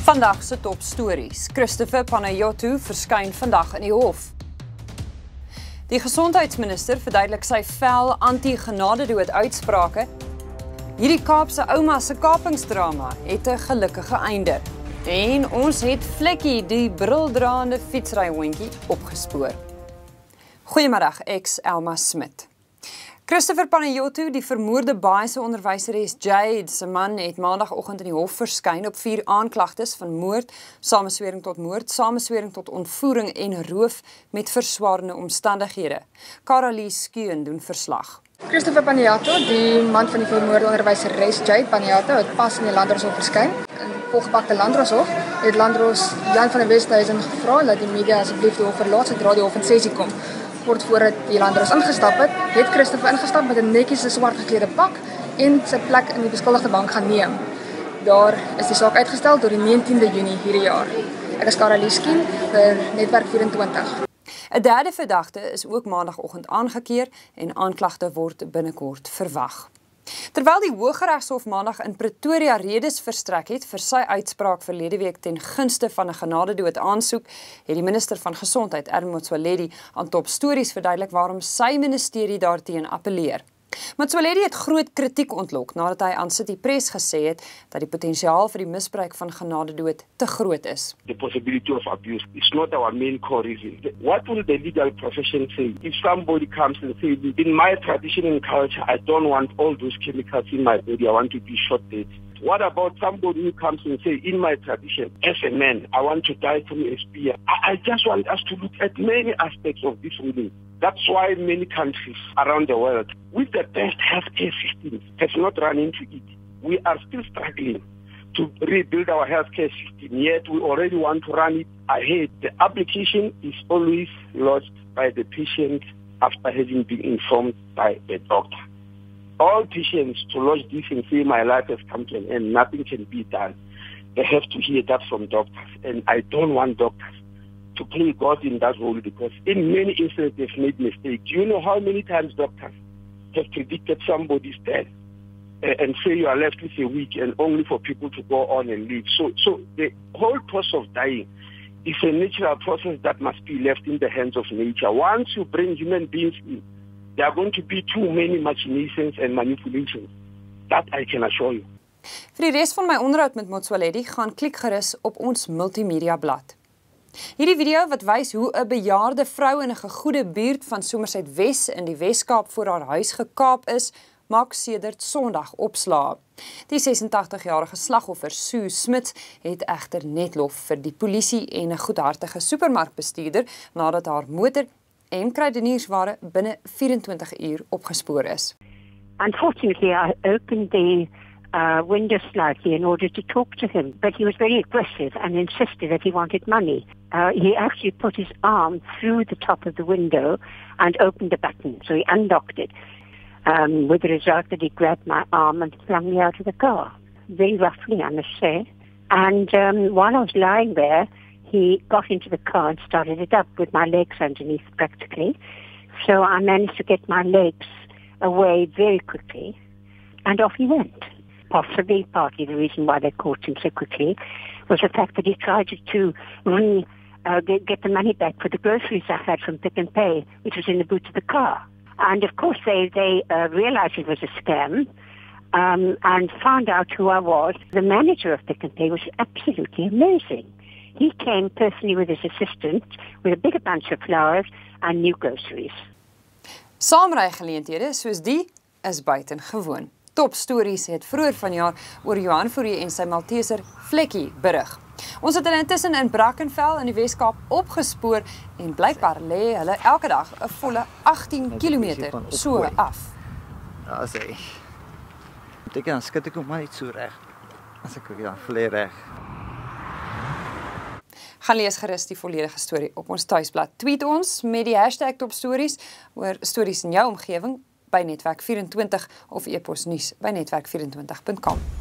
Vandag se top stories. Christopher Panayiotou verskyn vandag in die hof. Die gesondheidsminister verduidelik sy fel anti-genadedood uitsprake. Hierdie Kaapse Ouma se kapingsdrama het 'n gelukkige einde. En ons het Vlekkie, die brildraande fietsry hondjie, opgespoor. Goeiemiddag, ek's Elma Smit. Christopher Panayiotou, die vermoorde baai se onderwyseres Jayde se man, het maandagoggend in die hof verskyn op 4 aanklagtes van moord, sameswering tot moord, sameswering tot ontvoering en roof met verswaarende omstandighede. Cara-Lee Scheun doen verslag. Christopher Panayiotou, die man van die vermoorde onderwyseres Jayde Panayiotou, het pas in die Landdroshof verskyn. In die volgepakte Landdroshof het Landdros Jan van der Westhuizen gevra dat die media asseblief die hof verlaat sodra die hof in sessie kom. Kort voordat die Landdros ingestap het Christopher ingestap met 'n netjies swart geklede pak en sy plek in die beskuldigde bank gaan neem. Daar is die saak uitgestel tot die 19de Junie hierdie jaar. Ek is Cara-Lee Scheun vir Netwerk 24. 'n derde verdagte is ook maandagoggend aangekeer en aanklagte word binnekort verwag. Terwyl die Hooggeregshof maandag in Pretoria redes verstrek het vir sy uitspraak verlede week ten gunste van 'n genadedood aansoek, het die minister van Gesondheid, Motsoaeledi, aan top stories verduidelik waarom sy ministerie daarteen appeleer. Motsoaeledi het groot kritiek ontlok nadat hy aan City Press gesê het dat die potensiaal vir die misbruik van genadedood te groot is. The possibility of abuse is not our main core reason. What will the legal profession say if somebody comes and says, in my tradition and culture, I don't want all those chemicals in my body, I want to be shot dead? What about somebody who comes and says, in my tradition, as a man, I want to die from a spear? I just want us to look at many aspects of this ruling. That's why many countries around the world, with the best healthcare systems, have not run into it. We are still struggling to rebuild our healthcare system, yet we already want to run it ahead. The application is always lodged by the patient after having been informed by the doctor. All patients to lodge this and say my life has come to an end, nothing can be done. They have to hear that from doctors, and I don't want doctors to play God in that role, because in many instances they've made mistakes. Do you know how many times doctors have predicted somebody's death and say you are left with a week and only for people to go on and live? So the whole process of dying is a natural process that must be left in the hands of nature. Once you bring human beings in, there are going to be too many machinations and manipulations. That I can assure you. Vir die res van my onderhoud met Motsoaeledi, gaan klik gerus op ons multimedia blad. Hierdie video wat wys hoe 'n bejaarde vrou in 'n gegoede buurt van Somerset Wes in die Weskaap voor haar huis gekaap is, maak sedert Sondag opslaa. Die 86-jarige slagoffer, Elma Smit, het egter net lof vir die polisie en 'n goedhartige supermarkbestuurder nadat haar motor en kruideniersware binne 24 uur opgespoor is. Unfortunately, I opened the window slightly in order to talk to him, but he was very aggressive and insisted that he wanted money. He actually put his arm through the top of the window and opened the button, so he unlocked it, with the result that he grabbed my arm and flung me out of the car, very roughly, I must say. And while I was lying there, he got into the car and started it up with my legs underneath practically. So I managed to get my legs away very quickly, and off he went. Possibly partly the reason why they caught him so quickly was the fact that he tried to get the money back for the groceries I had from Pick and Pay, which was in the boot of the car. And of course they realized it was a scam and found out who I was. The manager of Pick and Pay was absolutely amazing. He came personally with his assistant with a bigger bunch of flowers and new groceries. Saamrygeleenthede soos die is buitengewoon. Top stories het vroeër vanjaar oor Johan Fourie en sy Malteser Vlekkie berig. Ons het hulle intussen in Brackenfell in die Weskaap opgespoor en blykbaar lê hulle elke dag 'n volle 18 kilometer so af. Ja, sê. Ek dan skud ek hom maar net so reg. As ek dan vlei reg. Gaan lees gerus die volledige storie op ons tuisblad. Tweet ons met die hashtag #topstories oor stories in jou omgewing by Netwerk 24 of e-pos nuus by netwerk24.com.